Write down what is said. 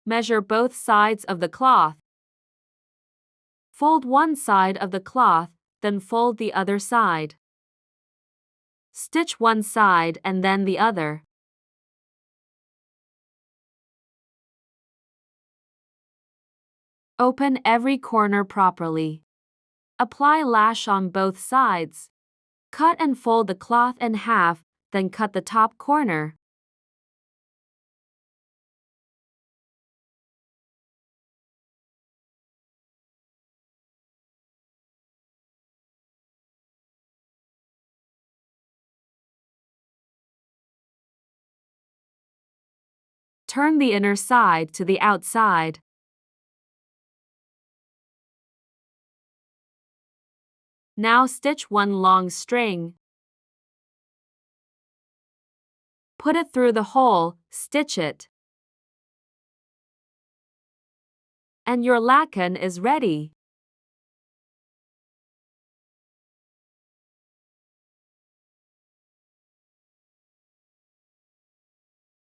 Measure both sides of the cloth. Fold one side of the cloth, then fold the other side. Stitch one side and then the other. Open every corner properly. Apply lash on both sides. Cut and fold the cloth in half, then cut the top corner. Turn the inner side to the outside. Now stitch one long string. Put it through the hole, stitch it. And your latkan is ready.